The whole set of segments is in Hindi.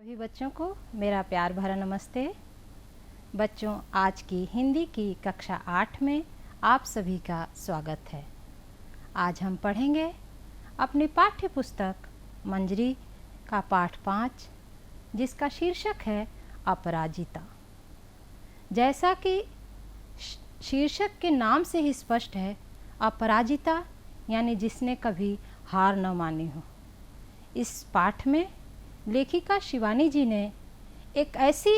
सभी बच्चों को मेरा प्यार भरा नमस्ते। बच्चों, आज की हिंदी की कक्षा 8 में आप सभी का स्वागत है। आज हम पढ़ेंगे अपनी पाठ्य पुस्तक मंजरी का पाठ 5, जिसका शीर्षक है अपराजिता। जैसा कि शीर्षक के नाम से ही स्पष्ट है, अपराजिता यानी जिसने कभी हार न मानी हो। इस पाठ में लेखिका शिवानी जी ने एक ऐसी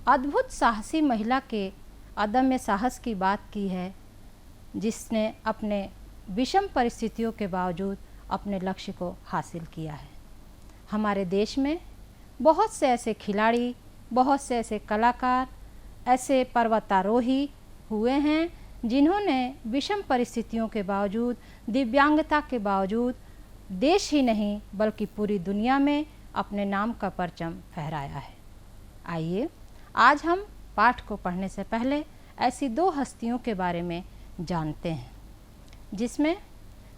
अद्भुत साहसी महिला के अदम्य साहस की बात की है, जिसने अपने विषम परिस्थितियों के बावजूद अपने लक्ष्य को हासिल किया है। हमारे देश में बहुत से ऐसे खिलाड़ी, बहुत से ऐसे कलाकार, ऐसे पर्वतारोही हुए हैं जिन्होंने विषम परिस्थितियों के बावजूद, दिव्यांगता के बावजूद देश ही नहीं बल्कि पूरी दुनिया में अपने नाम का परचम फहराया है। आइए आज हम पाठ को पढ़ने से पहले ऐसी दो हस्तियों के बारे में जानते हैं, जिसमें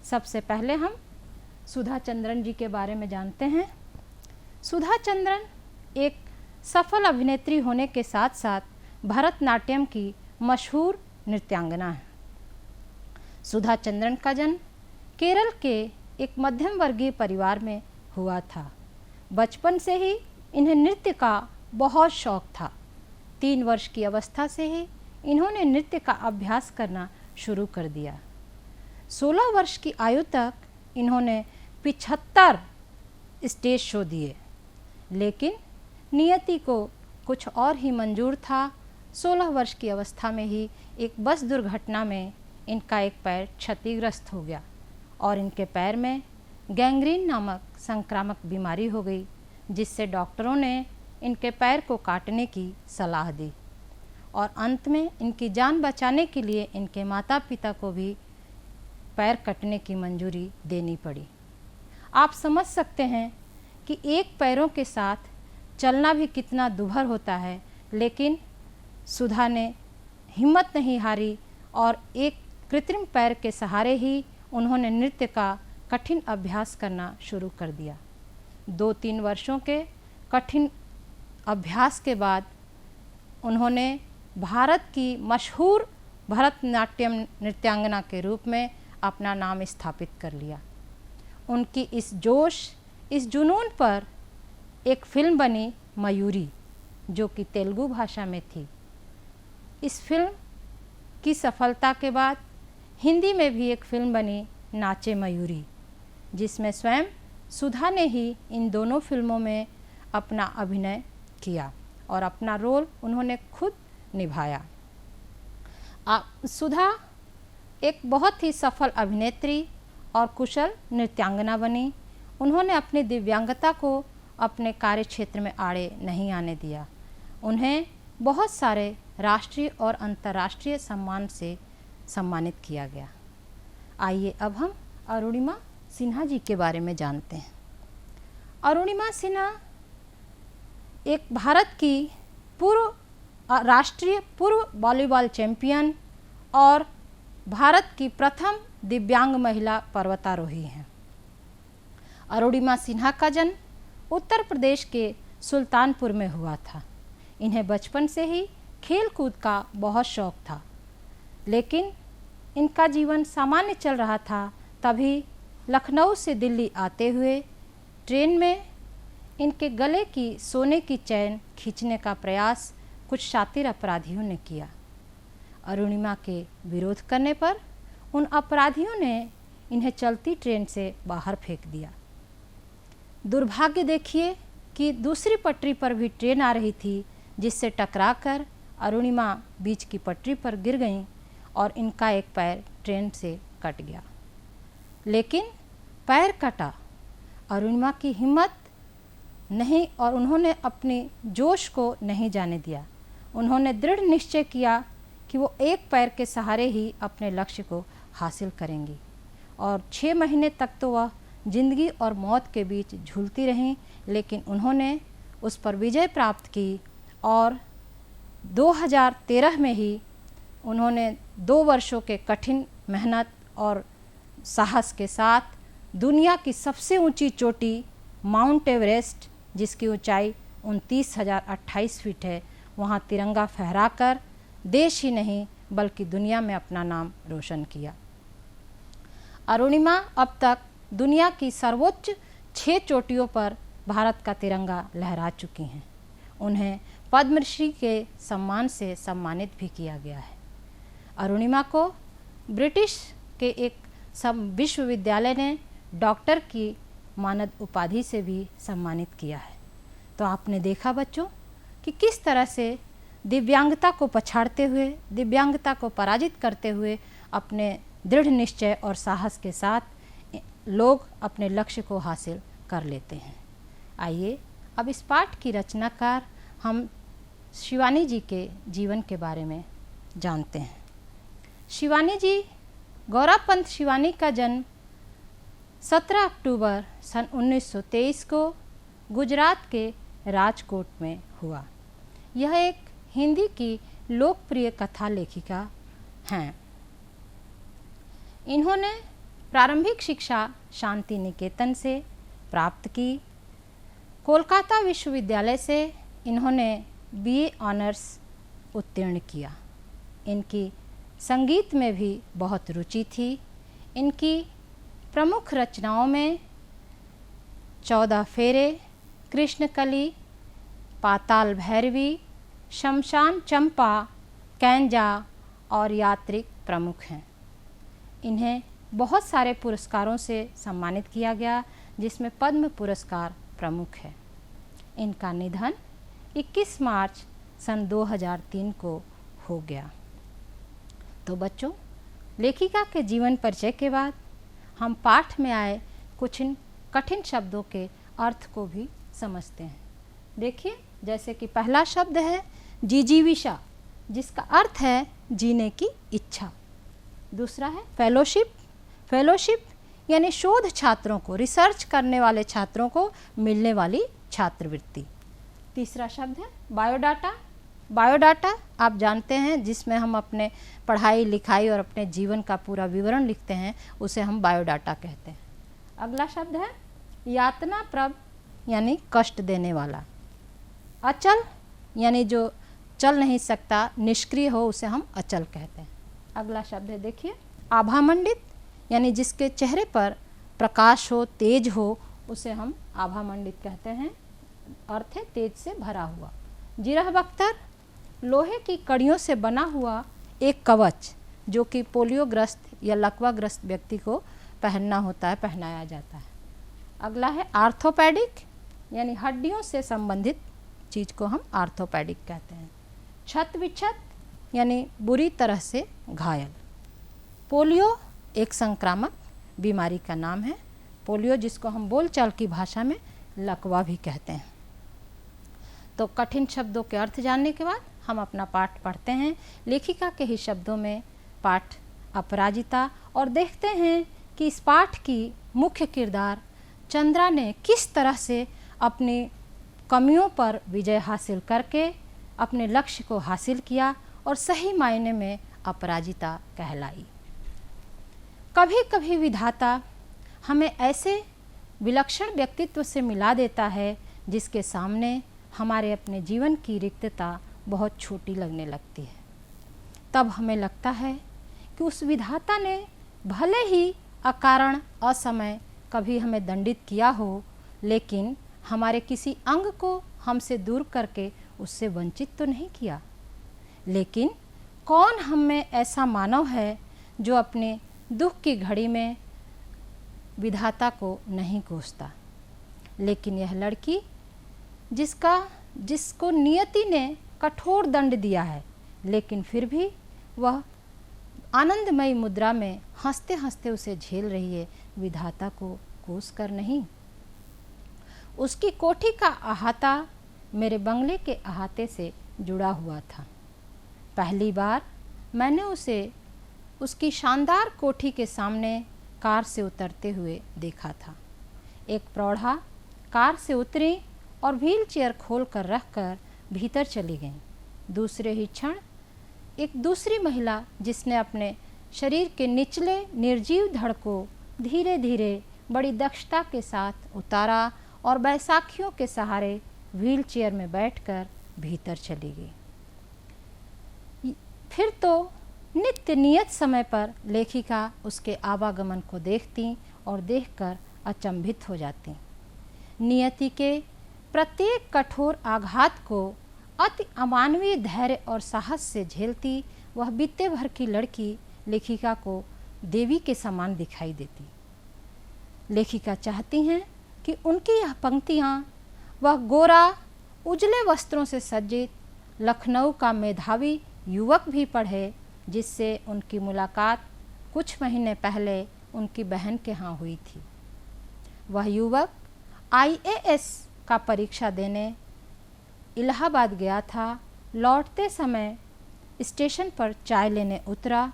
सबसे पहले हम सुधा चंद्रन जी के बारे में जानते हैं। सुधा चंद्रन एक सफल अभिनेत्री होने के साथ साथ भरतनाट्यम की मशहूर नृत्यांगना है। सुधा चंद्रन का जन्म केरल के एक मध्यम वर्गीय परिवार में हुआ था। बचपन से ही इन्हें नृत्य का बहुत शौक था। 3 वर्ष की अवस्था से ही इन्होंने नृत्य का अभ्यास करना शुरू कर दिया। 16 वर्ष की आयु तक इन्होंने 75 स्टेज शो दिए, लेकिन नियति को कुछ और ही मंजूर था। 16 वर्ष की अवस्था में ही एक बस दुर्घटना में इनका एक पैर क्षतिग्रस्त हो गया और इनके पैर में गैंग्रीन नामक संक्रामक बीमारी हो गई, जिससे डॉक्टरों ने इनके पैर को काटने की सलाह दी और अंत में इनकी जान बचाने के लिए इनके माता पिता को भी पैर कटने की मंजूरी देनी पड़ी। आप समझ सकते हैं कि एक पैरों के साथ चलना भी कितना दुभर होता है, लेकिन सुधा ने हिम्मत नहीं हारी और एक कृत्रिम पैर के सहारे ही उन्होंने नृत्य का कठिन अभ्यास करना शुरू कर दिया। 2-3 वर्षों के कठिन अभ्यास के बाद उन्होंने भारत की मशहूर भरतनाट्यम नृत्यांगना के रूप में अपना नाम स्थापित कर लिया। उनकी इस जोश, इस जुनून पर एक फिल्म बनी मयूरी, जो कि तेलुगु भाषा में थी। इस फिल्म की सफलता के बाद हिंदी में भी एक फिल्म बनी नाचे मयूरी, जिसमें स्वयं सुधा ने ही इन दोनों फिल्मों में अपना अभिनय किया और अपना रोल उन्होंने खुद निभाया। सुधा एक बहुत ही सफल अभिनेत्री और कुशल नृत्यांगना बनी। उन्होंने अपनी दिव्यांगता को अपने कार्य क्षेत्र में आड़े नहीं आने दिया। उन्हें बहुत सारे राष्ट्रीय और अंतर्राष्ट्रीय सम्मान से सम्मानित किया गया। आइए अब हम अरुणिमा सिन्हा जी के बारे में जानते हैं। अरुणिमा सिन्हा एक भारत की राष्ट्रीय पूर्व वॉलीबॉल चैंपियन और भारत की प्रथम दिव्यांग महिला पर्वतारोही हैं। अरुणिमा सिन्हा का जन्म उत्तर प्रदेश के सुल्तानपुर में हुआ था। इन्हें बचपन से ही खेल कूद का बहुत शौक था, लेकिन इनका जीवन सामान्य चल रहा था। तभी लखनऊ से दिल्ली आते हुए ट्रेन में इनके गले की सोने की चैन खींचने का प्रयास कुछ शातिर अपराधियों ने किया। अरुणिमा के विरोध करने पर उन अपराधियों ने इन्हें चलती ट्रेन से बाहर फेंक दिया। दुर्भाग्य देखिए कि दूसरी पटरी पर भी ट्रेन आ रही थी, जिससे टकराकर अरुणिमा बीच की पटरी पर गिर गईं और इनका एक पैर ट्रेन से कट गया। लेकिन पैर कटा, अरुणिमा की हिम्मत नहीं और उन्होंने अपने जोश को नहीं जाने दिया। उन्होंने दृढ़ निश्चय किया कि वो एक पैर के सहारे ही अपने लक्ष्य को हासिल करेंगी और 6 महीने तक तो वह जिंदगी और मौत के बीच झूलती रहीं, लेकिन उन्होंने उस पर विजय प्राप्त की और 2013 में ही उन्होंने 2 वर्षों के कठिन मेहनत और साहस के साथ दुनिया की सबसे ऊंची चोटी माउंट एवरेस्ट, जिसकी ऊंचाई 29,028 फीट है, वहाँ तिरंगा फहराकर देश ही नहीं बल्कि दुनिया में अपना नाम रोशन किया। अरुणिमा अब तक दुनिया की सर्वोच्च 6 चोटियों पर भारत का तिरंगा लहरा चुकी हैं। उन्हें पद्मश्री के सम्मान से सम्मानित भी किया गया है। अरुणिमा को ब्रिटिश के एक विश्वविद्यालय ने डॉक्टर की मानद उपाधि से भी सम्मानित किया है। तो आपने देखा बच्चों कि किस तरह से दिव्यांगता को पछाड़ते हुए, दिव्यांगता को पराजित करते हुए अपने दृढ़ निश्चय और साहस के साथ लोग अपने लक्ष्य को हासिल कर लेते हैं। आइए अब इस पाठ की रचनाकार हम शिवानी जी के जीवन के बारे में जानते हैं। शिवानी जी, गौरव पंत शिवानी का जन्म 17 अक्टूबर सन 1923 को गुजरात के राजकोट में हुआ। यह एक हिंदी की लोकप्रिय कथा लेखिका हैं। इन्होंने प्रारंभिक शिक्षा शांति निकेतन से प्राप्त की। कोलकाता विश्वविद्यालय से इन्होंने बीए ऑनर्स उत्तीर्ण किया। इनकी संगीत में भी बहुत रुचि थी। इनकी प्रमुख रचनाओं में 14 फेरे, कृष्णकली, पाताल भैरवी, शमशान चंपा, कैंजा और यात्रिक प्रमुख हैं। इन्हें बहुत सारे पुरस्कारों से सम्मानित किया गया, जिसमें पद्म पुरस्कार प्रमुख है। इनका निधन 21 मार्च सन 2003 को हो गया। तो बच्चों, लेखिका के जीवन परिचय के बाद हम पाठ में आए कुछ इन कठिन शब्दों के अर्थ को भी समझते हैं। देखिए, जैसे कि पहला शब्द है जिजीविषा, जिसका अर्थ है जीने की इच्छा। दूसरा है फेलोशिप। फेलोशिप यानी शोध छात्रों को, रिसर्च करने वाले छात्रों को मिलने वाली छात्रवृत्ति। तीसरा शब्द है बायोडाटा। बायोडाटा आप जानते हैं, जिसमें हम अपने पढ़ाई लिखाई और अपने जीवन का पूरा विवरण लिखते हैं, उसे हम बायोडाटा कहते हैं। अगला शब्द है यातनाप्रद यानी कष्ट देने वाला। अचल यानी जो चल नहीं सकता, निष्क्रिय हो, उसे हम अचल कहते हैं। अगला शब्द है, देखिए, आभामंडित यानी जिसके चेहरे पर प्रकाश हो, तेज हो, उसे हम आभामंडित कहते हैं। अर्थ है तेज से भरा हुआ। जिरह बख्तर, लोहे की कड़ियों से बना हुआ एक कवच, जो कि पोलियोग्रस्त या लकवाग्रस्त व्यक्ति को पहनना होता है, पहनाया जाता है। अगला है आर्थोपेडिक यानी हड्डियों से संबंधित चीज़ को हम आर्थोपेडिक कहते हैं। छत विच्छत यानी बुरी तरह से घायल। पोलियो एक संक्रामक बीमारी का नाम है। पोलियो जिसको हम बोलचाल की भाषा में लकवा भी कहते हैं। तो कठिन शब्दों के अर्थ जानने के बाद हम अपना पाठ पढ़ते हैं। लेखिका के ही शब्दों में पाठ अपराजिता, और देखते हैं कि इस पाठ की मुख्य किरदार चंद्रा ने किस तरह से अपनी कमियों पर विजय हासिल करके अपने लक्ष्य को हासिल किया और सही मायने में अपराजिता कहलाई। कभी कभी विधाता हमें ऐसे विलक्षण व्यक्तित्व से मिला देता है जिसके सामने हमारे अपने जीवन की रिक्तता बहुत छोटी लगने लगती है। तब हमें लगता है कि उस विधाता ने भले ही अकारण असमय कभी हमें दंडित किया हो, लेकिन हमारे किसी अंग को हमसे दूर करके उससे वंचित तो नहीं किया। लेकिन कौन हम में ऐसा मानव है जो अपने दुख की घड़ी में विधाता को नहीं कोसता। लेकिन यह लड़की जिसको नियति ने कठोर दंड दिया है, लेकिन फिर भी वह आनंदमयी मुद्रा में हंसते हंसते उसे झेल रही है, विधाता को कोस कर नहीं। उसकी कोठी का अहाता मेरे बंगले के अहाते से जुड़ा हुआ था। पहली बार मैंने उसे उसकी शानदार कोठी के सामने कार से उतरते हुए देखा था। एक प्रौढ़ा कार से उतरी और व्हील चेयर खोल कर रख कर भीतर चली गई। दूसरे ही क्षण एक दूसरी महिला, जिसने अपने शरीर के निचले निर्जीव धड़ को धीरे धीरे बड़ी दक्षता के साथ उतारा और बैसाखियों के सहारे व्हीलचेयर में बैठकर भीतर चली गई। फिर तो नित्य नियत समय पर लेखिका उसके आवागमन को देखती और देखकर अचंभित हो जाती। नियति के प्रत्येक कठोर आघात को अति अमानवीय धैर्य और साहस से झेलती वह बीते भर की लड़की लेखिका को देवी के समान दिखाई देती। लेखिका चाहती हैं कि उनकी यह पंक्तियाँ वह गोरा उजले वस्त्रों से सज्जित लखनऊ का मेधावी युवक भी पढ़े, जिससे उनकी मुलाकात कुछ महीने पहले उनकी बहन के यहाँ हुई थी। वह युवक IAS का परीक्षा देने इलाहाबाद गया था। लौटते समय स्टेशन पर चाय लेने उतरा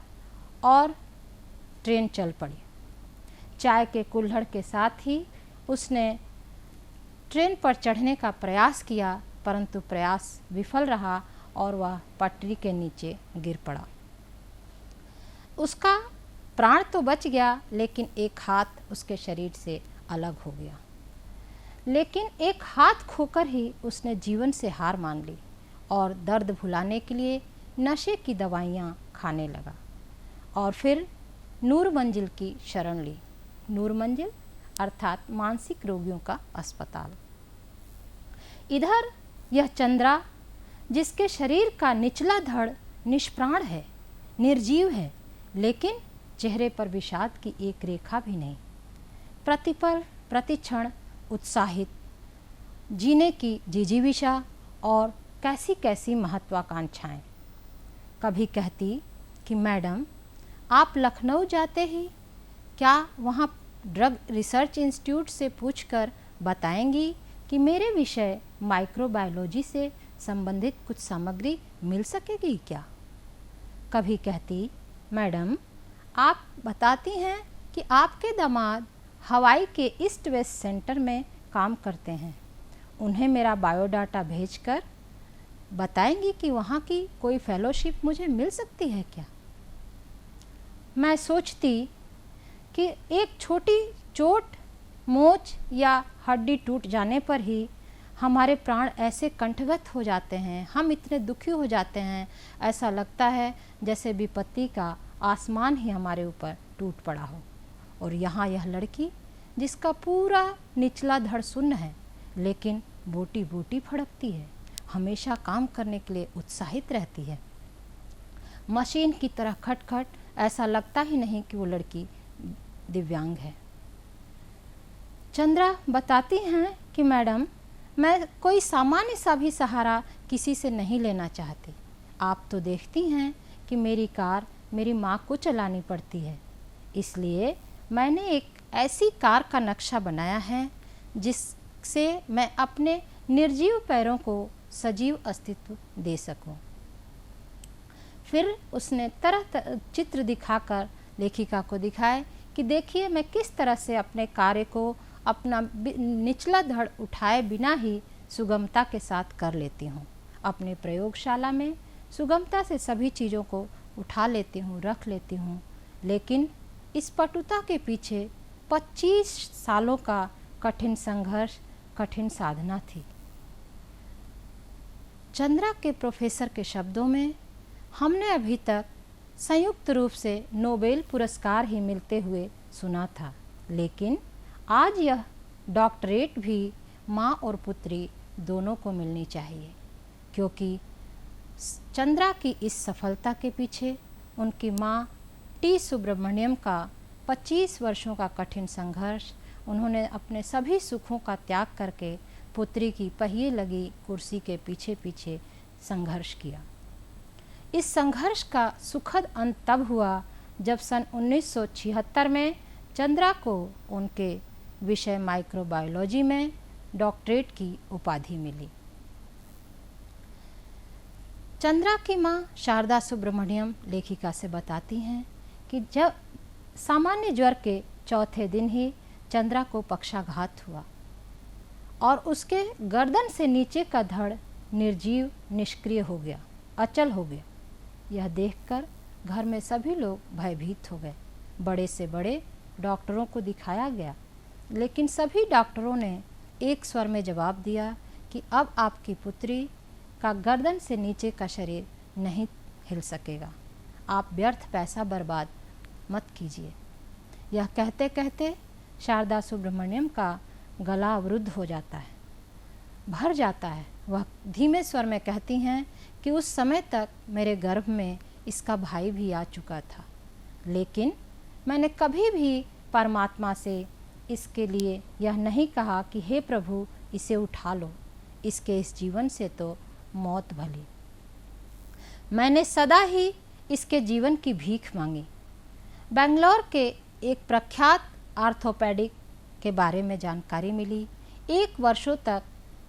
और ट्रेन चल पड़ी। चाय के कुल्हड़ के साथ ही उसने ट्रेन पर चढ़ने का प्रयास किया, परंतु प्रयास विफल रहा और वह पटरी के नीचे गिर पड़ा। उसका प्राण तो बच गया, लेकिन एक हाथ उसके शरीर से अलग हो गया। लेकिन एक हाथ खोकर ही उसने जीवन से हार मान ली और दर्द भुलाने के लिए नशे की दवाइयाँ खाने लगा और फिर नूर मंजिल की शरण ली। नूर मंजिल अर्थात मानसिक रोगियों का अस्पताल। इधर यह चंद्रा, जिसके शरीर का निचला धड़ निष्प्राण है, निर्जीव है, लेकिन चेहरे पर विषाद की एक रेखा भी नहीं। प्रतिपल प्रतिक्षण उत्साहित, जीने की जिजीविषा और कैसी कैसी महत्वाकांक्षाएं। कभी कहती कि मैडम, आप लखनऊ जाते ही क्या वहाँ ड्रग रिसर्च इंस्टीट्यूट से पूछकर बताएंगी कि मेरे विषय माइक्रोबायोलॉजी से संबंधित कुछ सामग्री मिल सकेगी क्या? कभी कहती, मैडम, आप बताती हैं कि आपके दामाद हवाई के ईस्ट वेस्ट सेंटर में काम करते हैं, उन्हें मेरा बायोडाटा भेजकर बताएंगी कि वहाँ की कोई फेलोशिप मुझे मिल सकती है क्या? मैं सोचती कि एक छोटी चोट, मोच या हड्डी टूट जाने पर ही हमारे प्राण ऐसे कंठगत हो जाते हैं, हम इतने दुखी हो जाते हैं, ऐसा लगता है जैसे विपत्ति का आसमान ही हमारे ऊपर टूट पड़ा हो। और यहाँ यह लड़की, जिसका पूरा निचला धड़ शून्य है, लेकिन बूटी बूटी फड़कती है, हमेशा काम करने के लिए उत्साहित रहती है, मशीन की तरह खटखट, ऐसा लगता ही नहीं कि वो लड़की दिव्यांग है। चंद्रा बताती हैं कि मैडम, मैं कोई सामान्य सा भी सहारा किसी से नहीं लेना चाहती। आप तो देखती हैं कि मेरी कार मेरी माँ को चलानी पड़ती है, इसलिए मैंने एक ऐसी कार का नक्शा बनाया है जिससे मैं अपने निर्जीव पैरों को सजीव अस्तित्व दे सकूं। फिर उसने तरह चित्र दिखाकर लेखिका को दिखाए कि देखिए मैं किस तरह से अपने कार्य को अपना निचला धड़ उठाए बिना ही सुगमता के साथ कर लेती हूँ। अपने प्रयोगशाला में सुगमता से सभी चीज़ों को उठा लेती हूँ, रख लेती हूँ, लेकिन इस पटुता के पीछे 25 सालों का कठिन संघर्ष, कठिन साधना थी। चंद्रा के प्रोफेसर के शब्दों में, हमने अभी तक संयुक्त रूप से नोबेल पुरस्कार ही मिलते हुए सुना था, लेकिन आज यह डॉक्टरेट भी माँ और पुत्री दोनों को मिलनी चाहिए, क्योंकि चंद्रा की इस सफलता के पीछे उनकी माँ टी सुब्रमण्यम का 25 वर्षों का कठिन संघर्ष, उन्होंने अपने सभी सुखों का त्याग करके पुत्री की पहिए लगी कुर्सी के पीछे पीछे संघर्ष किया। इस संघर्ष का सुखद अंत तब हुआ जब सन 1976 में चंद्रा को उनके विषय माइक्रोबायोलॉजी में डॉक्टरेट की उपाधि मिली। चंद्रा की माँ शारदा सुब्रमण्यम लेखिका से बताती हैं कि जब सामान्य ज्वर के चौथे दिन ही चंद्रा को पक्षाघात हुआ और उसके गर्दन से नीचे का धड़ निर्जीव, निष्क्रिय हो गया, अचल हो गया। यह देखकर घर में सभी लोग भयभीत हो गए। बड़े से बड़े डॉक्टरों को दिखाया गया, लेकिन सभी डॉक्टरों ने एक स्वर में जवाब दिया कि अब आपकी पुत्री का गर्दन से नीचे का शरीर नहीं हिल सकेगा। आप व्यर्थ पैसा बर्बाद मत कीजिए। यह कहते कहते शारदा सुब्रमण्यम का गला अवरुद्ध हो जाता है, भर जाता है। वह धीमे स्वर में कहती हैं कि उस समय तक मेरे गर्भ में इसका भाई भी आ चुका था, लेकिन मैंने कभी भी परमात्मा से इसके लिए यह नहीं कहा कि हे प्रभु इसे उठा लो, इसके इस जीवन से तो मौत भली। मैंने सदा ही इसके जीवन की भीख मांगी। बेंगलोर के एक प्रख्यात आर्थोपेडिक के बारे में जानकारी मिली। 1 वर्षों तक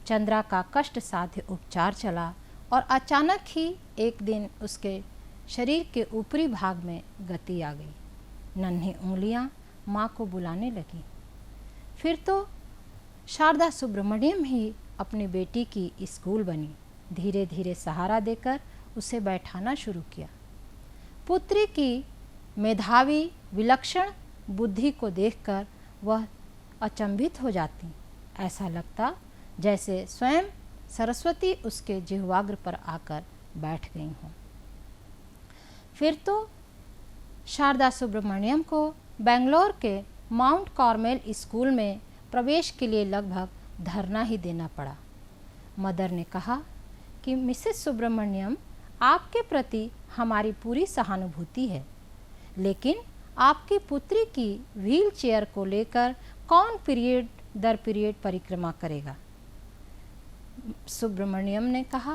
चंद्रा का कष्ट साध्य उपचार चला और अचानक ही एक दिन उसके शरीर के ऊपरी भाग में गति आ गई। नन्ही उंगलियां माँ को बुलाने लगी। फिर तो शारदा सुब्रमण्यम ही अपनी बेटी की स्कूल बनी। धीरे धीरे सहारा देकर उसे बैठाना शुरू किया। पुत्री की मेधावी विलक्षण बुद्धि को देखकर वह अचंभित हो जाती। ऐसा लगता जैसे स्वयं सरस्वती उसके जिह्वाग्र पर आकर बैठ गई हों। फिर तो शारदा सुब्रमण्यम को बेंगलोर के माउंट कार्मेल स्कूल में प्रवेश के लिए लगभग धरना ही देना पड़ा। मदर ने कहा कि मिसेस सुब्रमण्यम, आपके प्रति हमारी पूरी सहानुभूति है, लेकिन आपकी पुत्री की व्हील चेयर को लेकर कौन पीरियड दर पीरियड परिक्रमा करेगा।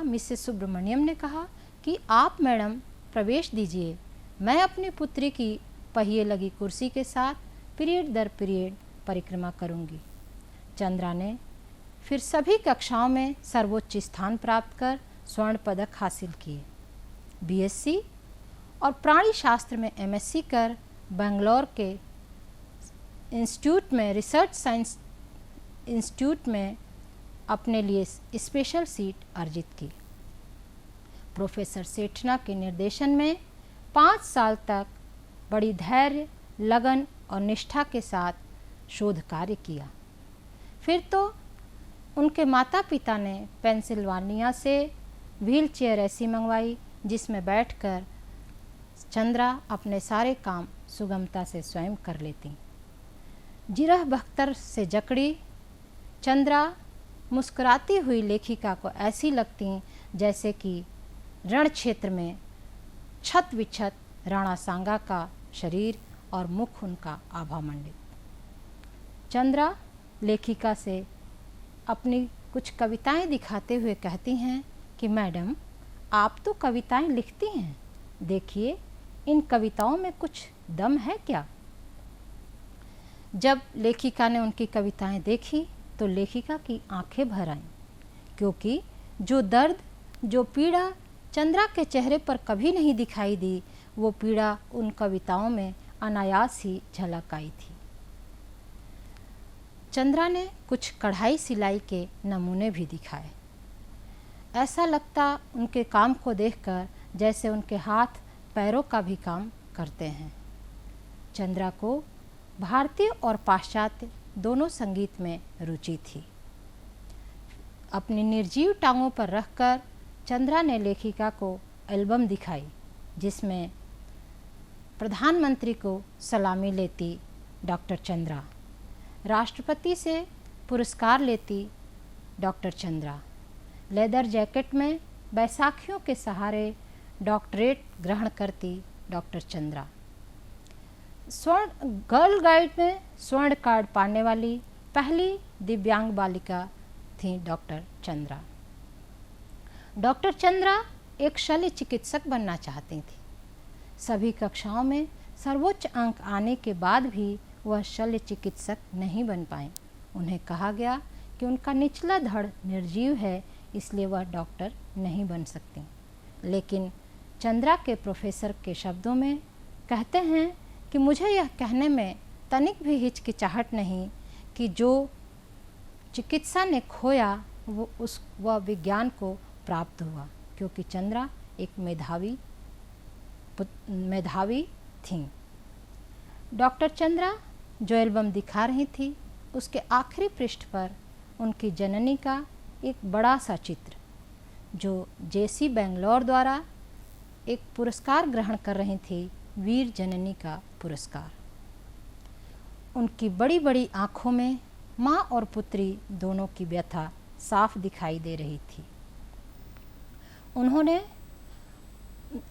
मिसेस सुब्रमण्यम ने कहा कि आप मैडम प्रवेश दीजिए, मैं अपनी पुत्री की पहिए लगी कुर्सी के साथ पीरियड दर पीरियड परिक्रमा करूंगी। चंद्रा ने फिर सभी कक्षाओं में सर्वोच्च स्थान प्राप्त कर स्वर्ण पदक हासिल किए। बीएससी और प्राणी शास्त्र में एमएससी कर बेंगलोर के इंस्टीट्यूट में रिसर्च साइंस इंस्टीट्यूट में अपने लिए स्पेशल सीट अर्जित की। प्रोफेसर सेठना के निर्देशन में 5 साल तक बड़ी धैर्य, लगन और निष्ठा के साथ शोध कार्य किया। फिर तो उनके माता पिता ने पेंसिल्वानिया से व्हील चेयर ऐसी मंगवाई जिसमें बैठकर चंद्रा अपने सारे काम सुगमता से स्वयं कर लेती। जिरह बख्तर से जकड़ी चंद्रा मुस्कुराती हुई लेखिका को ऐसी लगती जैसे कि रण क्षेत्र में छत विछत राणा सांगा का शरीर और मुख उनका आभा मंडित। चंद्रा लेखिका से अपनी कुछ कविताएं दिखाते हुए कहती हैं कि मैडम, आप तो कविताएं लिखती हैं, देखिए इन कविताओं में कुछ दम है क्या। जब लेखिका ने उनकी कविताएं देखी तो लेखिका की आंखें भर आईं, क्योंकि जो दर्द, जो पीड़ा चंद्रा के चेहरे पर कभी नहीं दिखाई दी, वो पीड़ा उन कविताओं में अनायास ही झलक आई थी। चंद्रा ने कुछ कढ़ाई सिलाई के नमूने भी दिखाए। ऐसा लगता उनके काम को देखकर जैसे उनके हाथ पैरों का भी काम करते हैं। चंद्रा को भारतीय और पाश्चात्य दोनों संगीत में रुचि थी। अपनी निर्जीव टांगों पर रखकर चंद्रा ने लेखिका को एल्बम दिखाई जिसमें प्रधानमंत्री को सलामी लेती डॉक्टर चंद्रा, राष्ट्रपति से पुरस्कार लेती डॉक्टर चंद्रा, लेदर जैकेट में बैसाखियों के सहारे डॉक्टरेट ग्रहण करती डॉक्टर चंद्रा, स्वर्ण गर्ल गाइड में स्वर्ण कार्ड पाने वाली पहली दिव्यांग बालिका थी डॉक्टर चंद्रा। डॉक्टर चंद्रा एक शल्य चिकित्सक बनना चाहती थी। सभी कक्षाओं में सर्वोच्च अंक आने के बाद भी वह शल्य चिकित्सक नहीं बन पाए। उन्हें कहा गया कि उनका निचला धड़ निर्जीव है, इसलिए वह डॉक्टर नहीं बन सकती। लेकिन चंद्रा के प्रोफेसर के शब्दों में कहते हैं कि मुझे यह कहने में तनिक भी हिचकिचाहट नहीं कि जो चिकित्सा ने खोया वह विज्ञान को प्राप्त हुआ, क्योंकि चंद्रा एक मेधावी थी। डॉक्टर चंद्रा जो एल्बम दिखा रही थी उसके आखिरी पृष्ठ पर उनकी जननी का एक बड़ा सा चित्र जो जेसी बेंगलोर द्वारा एक पुरस्कार ग्रहण कर रही थी, वीर जननी का पुरस्कार। उनकी बड़ी बड़ी आँखों में माँ और पुत्री दोनों की व्यथा साफ दिखाई दे रही थी। उन्होंने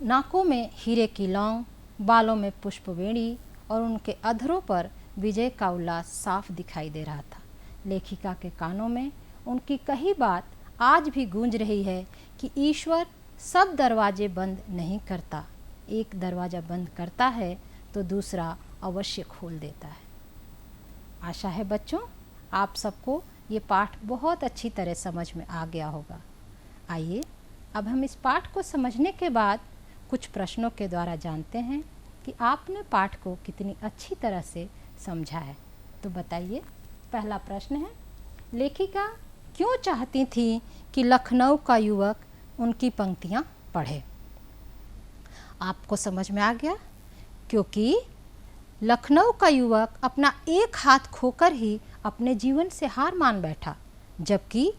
नाकों में हीरे की लौंग, बालों में पुष्पवेणी और उनके अधरों पर विजय का उल्लास साफ दिखाई दे रहा था। लेखिका के कानों में उनकी कही बात आज भी गूंज रही है कि ईश्वर सब दरवाजे बंद नहीं करता, एक दरवाज़ा बंद करता है तो दूसरा अवश्य खोल देता है। आशा है बच्चों आप सबको ये पाठ बहुत अच्छी तरह समझ में आ गया होगा। आइए अब हम इस पाठ को समझने के बाद कुछ प्रश्नों के द्वारा जानते हैं कि आपने पाठ को कितनी अच्छी तरह से समझा है। तो बताइए, पहला प्रश्न है, लेखिका क्यों चाहती थी कि लखनऊ का युवक उनकी पंक्तियाँ पढ़े? आपको समझ में आ गया, क्योंकि लखनऊ का युवक अपना एक हाथ खोकर ही अपने जीवन से हार मान बैठा, जबकि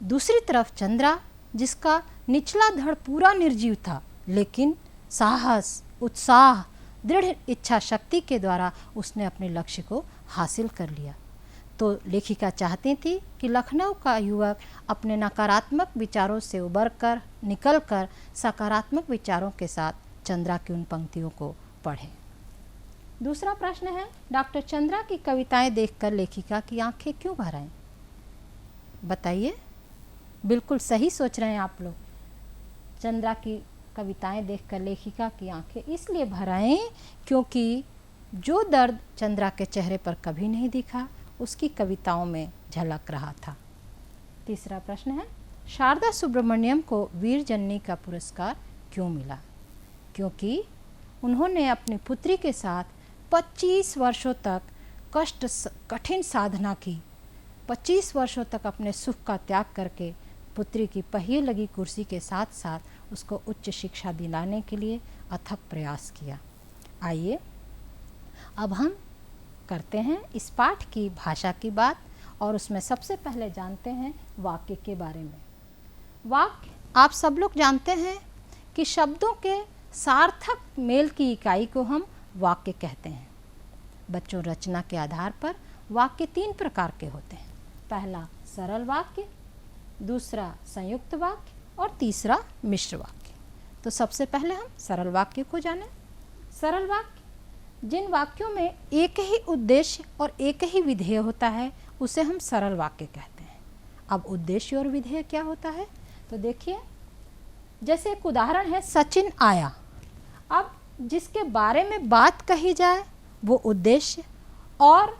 दूसरी तरफ चंद्रा, जिसका निचला धड़ पूरा निर्जीव था, लेकिन साहस, उत्साह, दृढ़ इच्छा शक्ति के द्वारा उसने अपने लक्ष्य को हासिल कर लिया। तो लेखिका चाहती थी कि लखनऊ का युवक अपने नकारात्मक विचारों से उबरकर निकलकर सकारात्मक विचारों के साथ चंद्रा की उन पंक्तियों को पढ़े। दूसरा प्रश्न है, डॉक्टर चंद्रा की कविताएं देखकर लेखिका की आंखें क्यों भर आईं? बताइए। बिल्कुल सही सोच रहे हैं आप लोग। चंद्रा की कविताएं देखकर लेखिका की आंखें इसलिए भर आईं क्योंकि जो दर्द चंद्रा के चेहरे पर कभी नहीं दिखा, उसकी कविताओं में झलक रहा था। तीसरा प्रश्न है, शारदा सुब्रमण्यम को वीर जननी का पुरस्कार क्यों मिला? क्योंकि उन्होंने अपनी पुत्री के साथ 25 वर्षों तक कठिन साधना की। 25 वर्षों तक अपने सुख का त्याग करके पुत्री की पहिए लगी कुर्सी के साथ साथ उसको उच्च शिक्षा दिलाने के लिए अथक प्रयास किया। आइए अब हम करते हैं इस पाठ की भाषा की बात, और उसमें सबसे पहले जानते हैं वाक्य के बारे में। वाक्य आप सब लोग जानते हैं कि शब्दों के सार्थक मेल की इकाई को हम वाक्य कहते हैं। बच्चों, रचना के आधार पर वाक्य 3 प्रकार के होते हैं। पहला सरल वाक्य, दूसरा संयुक्त वाक्य और तीसरा मिश्र वाक्य। तो सबसे पहले हम सरल वाक्य को जानें। सरल वाक्य जिन वाक्यों में एक ही उद्देश्य और एक ही विधेय होता है उसे हम सरल वाक्य कहते हैं। अब उद्देश्य और विधेय क्या होता है तो देखिए, जैसे एक उदाहरण है, सचिन आया। अब जिसके बारे में बात कही जाए वो उद्देश्य, और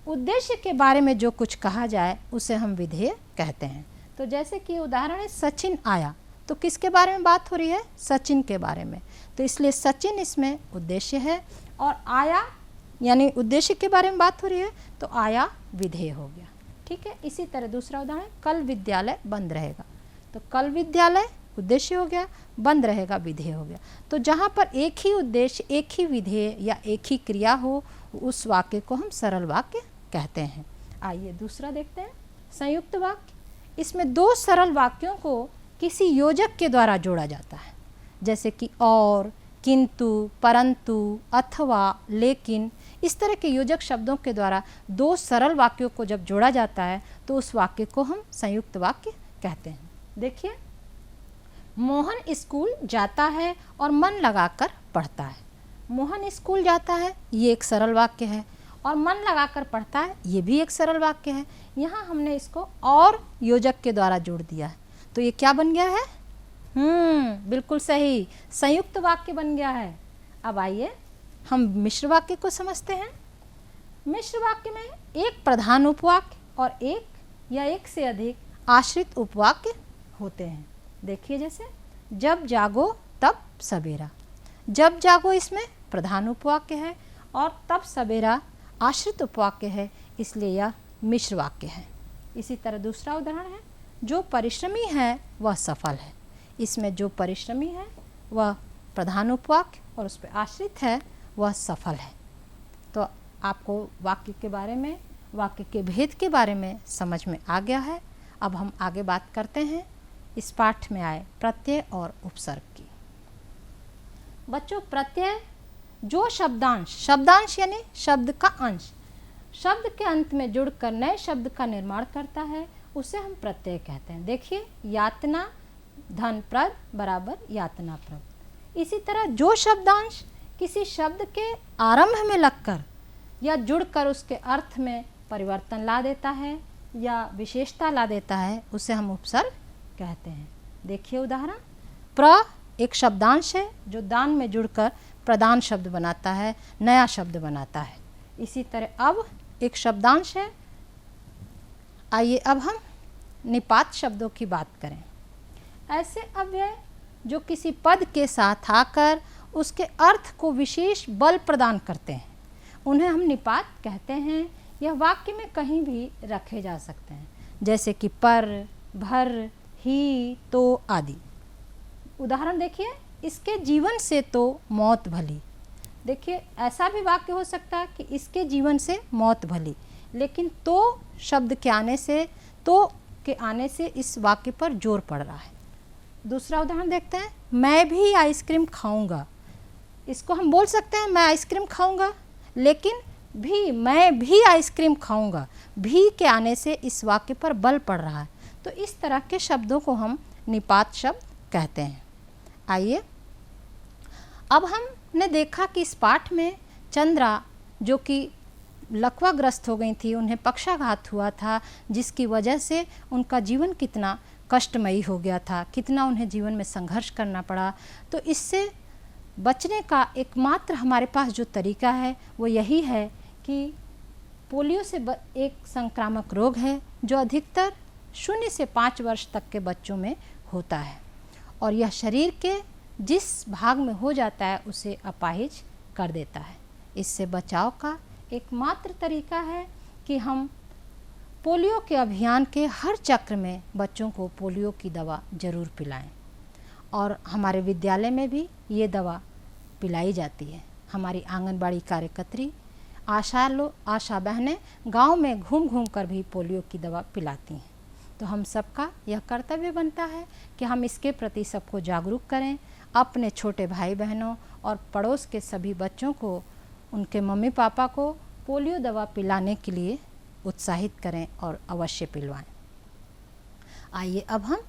उद्देश्य के बारे में जो कुछ कहा जाए उसे हम विधेय कहते हैं। तो जैसे कि उदाहरण है, सचिन आया, तो किसके बारे में बात हो रही है? सचिन के बारे में। तो इसलिए सचिन इसमें उद्देश्य है, और आया यानी उद्देश्य के बारे में बात हो रही है तो आया विधेय हो गया। ठीक है। इसी तरह दूसरा उदाहरण, कल विद्यालय बंद रहेगा, तो कल विद्यालय उद्देश्य हो गया, बंद रहेगा विधेय हो गया। तो जहाँ पर एक ही उद्देश्य, एक ही विधेय या एक ही क्रिया हो, उस वाक्य को हम सरल वाक्य कहते हैं। आइए दूसरा देखते हैं, संयुक्त वाक्य। इसमें 2 सरल वाक्यों को किसी योजक के द्वारा जोड़ा जाता है, जैसे कि और, किंतु, परंतु, अथवा, लेकिन। इस तरह के योजक शब्दों के द्वारा 2 सरल वाक्यों को जब जोड़ा जाता है तो उस वाक्य को हम संयुक्त वाक्य कहते हैं। देखिए, मोहन स्कूल जाता है और मन लगाकर पढ़ता है। मोहन स्कूल जाता है, ये एक सरल वाक्य है, और मन लगाकर पढ़ता है, ये भी एक सरल वाक्य है। यहाँ हमने इसको और योजक के द्वारा जोड़ दिया है, तो ये क्या बन गया है? बिल्कुल सही, संयुक्त वाक्य बन गया है। अब आइए हम मिश्र वाक्य को समझते हैं। मिश्र वाक्य में एक प्रधान उपवाक्य और एक या एक से अधिक आश्रित उपवाक्य होते हैं। देखिए, जैसे जब जागो तब सवेरा। जब जागो इसमें प्रधान उपवाक्य है और तब सवेरा आश्रित उपवाक्य है, इसलिए यह मिश्र वाक्य है। इसी तरह दूसरा उदाहरण है, जो परिश्रमी है वह सफल है। इसमें जो परिश्रमी है वह प्रधान उपवाक्य और उस पर आश्रित है, वह सफल है। तो आपको वाक्य के बारे में, वाक्य के भेद के बारे में समझ में आ गया है। अब हम आगे बात करते हैं इस पाठ में आए प्रत्यय और उपसर्ग की। बच्चों, प्रत्यय जो शब्दांश यानी शब्द का अंश शब्द के अंत में जुड़कर नए शब्द का निर्माण करता है, उसे हम प्रत्यय कहते हैं। देखिए, यातना धनप्रद बराबर यातनाप्रद। इसी तरह जो शब्दांश किसी शब्द के आरंभ में लगकर या जुड़कर उसके अर्थ में परिवर्तन ला देता है या विशेषता ला देता है, उसे हम उपसर्ग कहते हैं। देखिए उदाहरण, प्र एक शब्दांश है जो दान में जुड़कर प्रदान शब्द बनाता है, नया शब्द बनाता है। इसी तरह अब एक शब्दांश है। आइए अब हम निपात शब्दों की बात करें। ऐसे अव्यय जो किसी पद के साथ आकर उसके अर्थ को विशेष बल प्रदान करते हैं, उन्हें हम निपात कहते हैं। यह वाक्य में कहीं भी रखे जा सकते हैं, जैसे कि पर, भर, ही, तो आदि। उदाहरण देखिए, इसके जीवन से तो मौत भली। देखिए, ऐसा भी वाक्य हो सकता है कि इसके जीवन से मौत भली, लेकिन तो शब्द के आने से इस वाक्य पर जोर पड़ रहा है। दूसरा उदाहरण देखते हैं, मैं भी आइसक्रीम खाऊंगा। इसको हम बोल सकते हैं मैं आइसक्रीम खाऊंगा, लेकिन मैं भी आइसक्रीम खाऊंगा, भी के आने से इस वाक्य पर बल पड़ रहा है। तो इस तरह के शब्दों को हम निपात शब्द कहते हैं। आइए, अब हमने देखा कि इस पाठ में चंद्रा जो कि लकवाग्रस्त हो गई थी, उन्हें पक्षाघात हुआ था, जिसकी वजह से उनका जीवन कितना कष्टमयी हो गया था, कितना उन्हें जीवन में संघर्ष करना पड़ा। तो इससे बचने का एकमात्र हमारे पास जो तरीका है वो यही है कि पोलियो से एक संक्रामक रोग है जो अधिकतर 0 से 5 वर्ष तक के बच्चों में होता है, और यह शरीर के जिस भाग में हो जाता है उसे अपाहिज कर देता है। इससे बचाव का एकमात्र तरीका है कि हम पोलियो के अभियान के हर चक्र में बच्चों को पोलियो की दवा ज़रूर पिलाएं, और हमारे विद्यालय में भी ये दवा पिलाई जाती है। हमारी आंगनबाड़ी कार्यकर्त्री आशा बहनें गांव में घूम घूम कर भी पोलियो की दवा पिलाती हैं। तो हम सबका यह कर्तव्य बनता है कि हम इसके प्रति सबको जागरूक करें, अपने छोटे भाई बहनों और पड़ोस के सभी बच्चों को, उनके मम्मी पापा को पोलियो दवा पिलाने के लिए उत्साहित करें और अवश्य पिलवाएं। आइए अब हम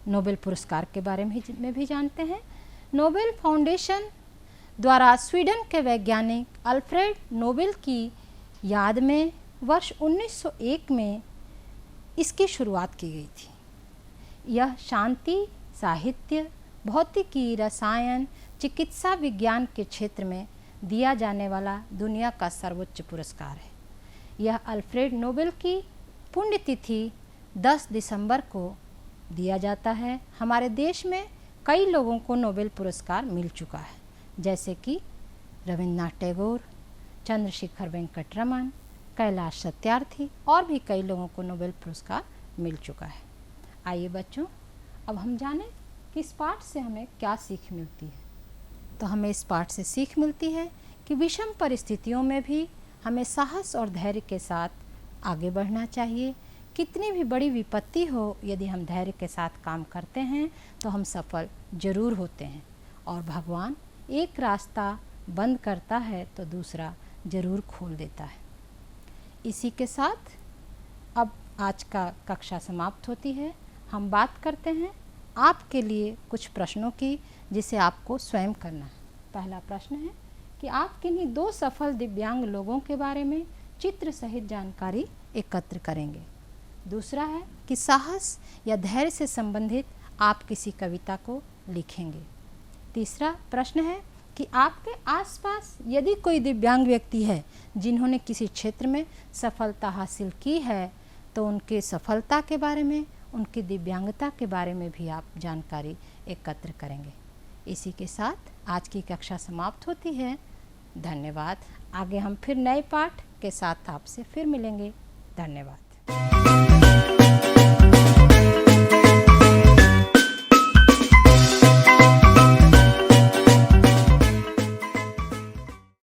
नोबेल पुरस्कार के बारे में भी जानते हैं। नोबेल फाउंडेशन द्वारा स्वीडन के वैज्ञानिक अल्फ्रेड नोबेल की याद में वर्ष 1901 में इसकी शुरुआत की गई थी। यह शांति, साहित्य, भौतिकी, रसायन, चिकित्सा विज्ञान के क्षेत्र में दिया जाने वाला दुनिया का सर्वोच्च पुरस्कार है। यह अल्फ्रेड नोबेल की पुण्यतिथि 10 दिसंबर को दिया जाता है। हमारे देश में कई लोगों को नोबेल पुरस्कार मिल चुका है, जैसे कि रविन्द्रनाथ टैगोर, चंद्रशेखर वेंकट रमन, कैलाश सत्यार्थी और भी कई लोगों को नोबेल पुरस्कार मिल चुका है। आइए बच्चों, अब हम जानें कि इस पाठ से हमें क्या सीख मिलती है। तो हमें इस पाठ से सीख मिलती है कि विषम परिस्थितियों में भी हमें साहस और धैर्य के साथ आगे बढ़ना चाहिए। कितनी भी बड़ी विपत्ति हो, यदि हम धैर्य के साथ काम करते हैं तो हम सफल जरूर होते हैं, और भगवान एक रास्ता बंद करता है तो दूसरा जरूर खोल देता है। इसी के साथ अब आज का कक्षा समाप्त होती है। हम बात करते हैं आपके लिए कुछ प्रश्नों की, जिसे आपको स्वयं करना है। पहला प्रश्न है कि आप किन्हीं 2 सफल दिव्यांग लोगों के बारे में चित्र सहित जानकारी एकत्र करेंगे। दूसरा है कि साहस या धैर्य से संबंधित आप किसी कविता को लिखेंगे। तीसरा प्रश्न है कि आपके आसपास यदि कोई दिव्यांग व्यक्ति है जिन्होंने किसी क्षेत्र में सफलता हासिल की है, तो उनके सफलता के बारे में, उनकी दिव्यांगता के बारे में भी आप जानकारी एकत्र करेंगे। इसी के साथ आज की कक्षा समाप्त होती है। धन्यवाद। आगे हम फिर नए पाठ के साथ आपसे फिर मिलेंगे। धन्यवाद।